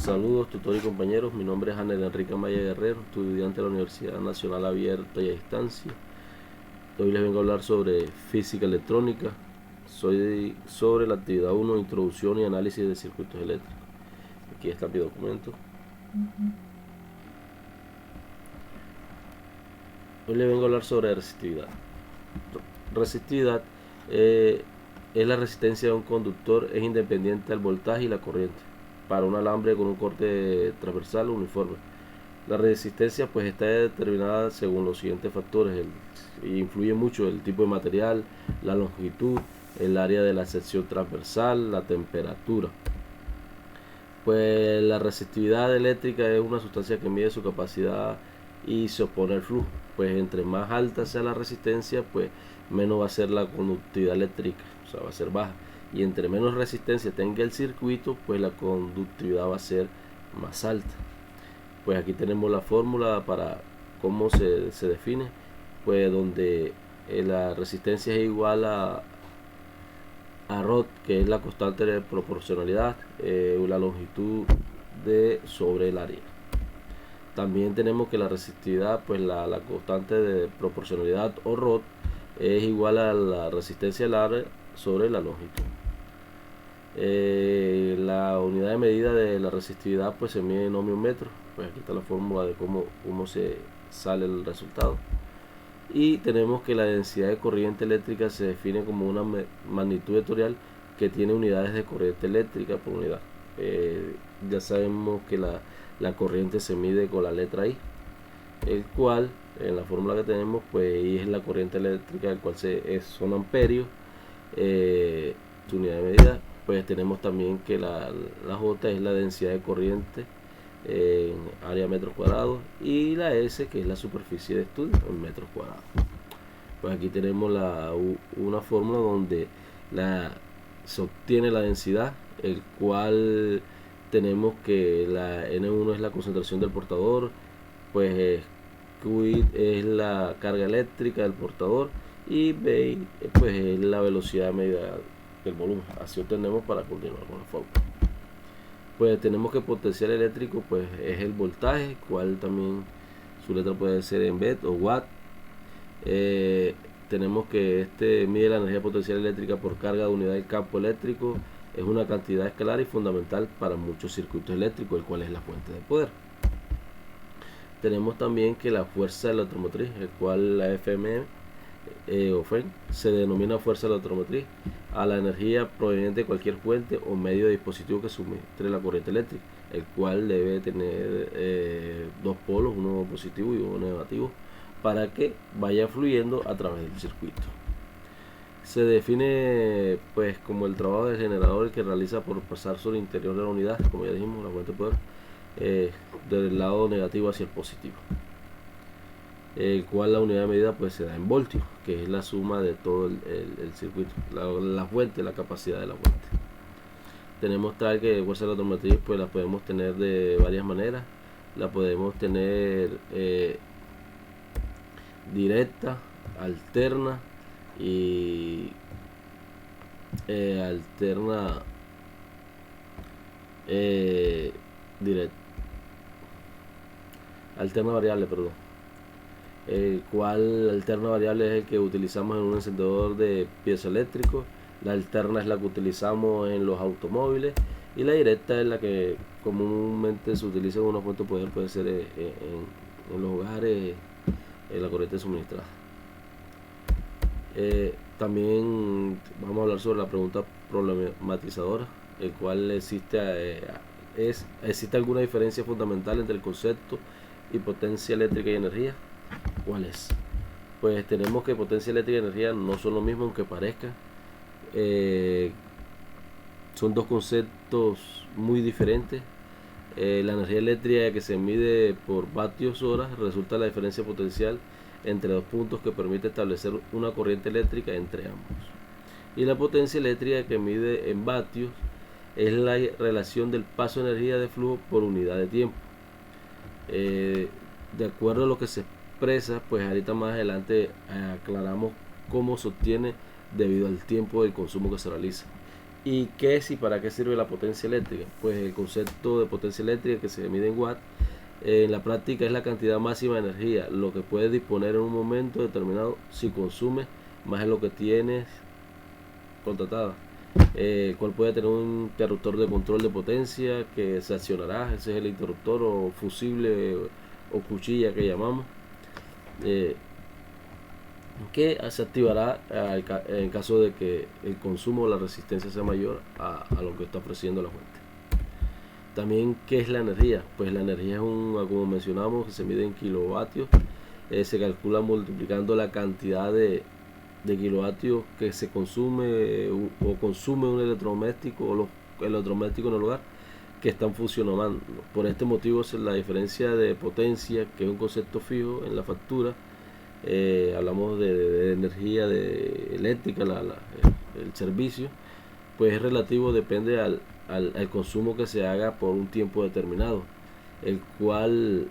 Saludos, tutor y compañeros. Mi nombre es Anel Enrique Maya Guerrero, estudiante de la Universidad Nacional Abierta y a Distancia. Hoy les vengo a hablar sobre física electrónica. Soy sobre la actividad 1, introducción y análisis de circuitos eléctricos. Aquí está mi documento. Hoy les vengo a hablar sobre resistividad. Resistividad es la resistencia de un conductor, es independiente del voltaje y la corriente para un alambre con un corte transversal uniforme. La resistencia pues está determinada según los siguientes factores. Influye mucho el tipo de material, la longitud, el área de la sección transversal, la temperatura. Pues la resistividad eléctrica es una sustancia que mide su capacidad y se opone al flujo. Pues entre más alta sea la resistencia, pues menos va a ser la conductividad eléctrica, o sea, va a ser baja. Y entre menos resistencia tenga el circuito, pues la conductividad va a ser más alta. Pues aquí tenemos la fórmula para cómo se define, pues donde la resistencia es igual a ρ, que es la constante de proporcionalidad, la longitud sobre el área. También tenemos que la resistividad, pues la constante de proporcionalidad o ρ es igual a la resistencia del área sobre la longitud. La unidad de medida de la resistividad pues se mide en ohmios metros. Pues aquí está la fórmula de cómo se sale el resultado. Y tenemos que la densidad de corriente eléctrica se define como una magnitud vectorial que tiene unidades de corriente eléctrica por unidad. Ya sabemos que la corriente se mide con la letra I, el cual en la fórmula que tenemos pues I es la corriente eléctrica, el cual son amperios. Su unidad de medida, pues tenemos también que la J es la densidad de corriente en área metros cuadrados y la S, que es la superficie de estudio en metros cuadrados. Pues aquí tenemos una fórmula donde se obtiene la densidad, el cual tenemos que la N1 es la concentración del portador, pues Q es la carga eléctrica del portador y B pues es la velocidad media del volumen. Así obtenemos para continuar con la fórmula. Pues tenemos que potencial eléctrico pues es el voltaje, cual también su letra puede ser en volt o watt. Tenemos que mide la energía potencial eléctrica por carga de unidad del campo eléctrico. Es una cantidad escalar y fundamental para muchos circuitos eléctricos, el cual es la fuente de poder. Tenemos también que la fuerza electromotriz, el cual la FME o FEN se denomina fuerza electromotriz a la energía proveniente de cualquier fuente o medio de dispositivo que suministre la corriente eléctrica, el cual debe tener dos polos, uno positivo y uno negativo, para que vaya fluyendo a través del circuito. Se define pues como el trabajo del generador, el que realiza por pasar sobre el interior de la unidad, como ya dijimos, la fuente de poder, del lado negativo hacia el positivo, el cual la unidad de medida pues se da en voltios, que es la suma de todo el circuito, la fuente, la capacidad de la fuente. Tenemos tal que fuerza electromotriz pues la podemos tener de varias maneras. La podemos tener directa, alterna y alterna variable, perdón. El cual la alterna variable es el que utilizamos en un encendedor de piezoeléctrico. La alterna es la que utilizamos en los automóviles y la directa es la que comúnmente se utiliza en una fuente de poder, puede ser en los hogares, en la corriente suministrada. También vamos a hablar sobre la pregunta problematizadora, el cual existe alguna diferencia fundamental entre el concepto y potencia eléctrica y energía. ¿Cuál es? Pues tenemos que potencia eléctrica y energía no son lo mismo, aunque parezca. Son dos conceptos muy diferentes. La energía eléctrica, que se mide por vatios hora, resulta la diferencia potencial entre dos puntos que permite establecer una corriente eléctrica entre ambos. Y la potencia eléctrica, que mide en vatios, es la relación del paso de energía de flujo por unidad de tiempo. De acuerdo a lo que se expresa, pues ahorita más adelante aclaramos cómo se obtiene debido al tiempo del consumo que se realiza. ¿Y qué es y para qué sirve la potencia eléctrica? Pues el concepto de potencia eléctrica, que se mide en watt, en la práctica es la cantidad máxima de energía, lo que puedes disponer en un momento determinado si consumes más de lo que tienes contratada. Cual puede tener un interruptor de control de potencia que se accionará, ese es el interruptor o fusible o cuchilla que llamamos, eh, que se activará en caso de que el consumo o la resistencia sea mayor a lo que está ofreciendo la fuente. También, ¿qué es la energía? Pues la energía es como mencionamos, que se mide en kilovatios. Se calcula multiplicando la cantidad de kilovatios que se consume o consume un electrodoméstico o los electrodomésticos en el hogar que están funcionando. Por este motivo, la diferencia de potencia, que es un concepto fijo en la factura, hablamos de energía eléctrica, el servicio, pues es relativo, depende al consumo que se haga por un tiempo determinado, el cual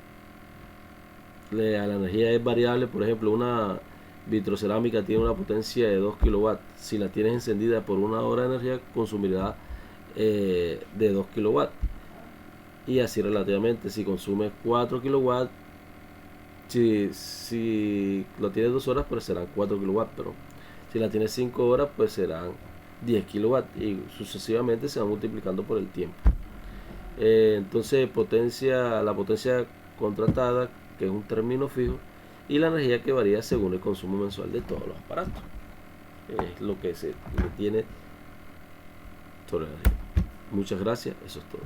a la energía es variable. Por ejemplo, una vitrocerámica tiene una potencia de 2 kilowatts. Si la tienes encendida por una hora de energía, consumirá de 2 kilowatts. Y así relativamente, si consume 4 kilowatts, si lo tienes 2 horas, pues serán 4 kilowatts. Pero si la tienes 5 horas, pues serán 10 kilowatts. Y sucesivamente se va multiplicando por el tiempo. Entonces, la potencia contratada, que es un término fijo, y la energía que varía según el consumo mensual de todos los aparatos. Es lo que se tiene sobre la energía. Muchas gracias, eso es todo.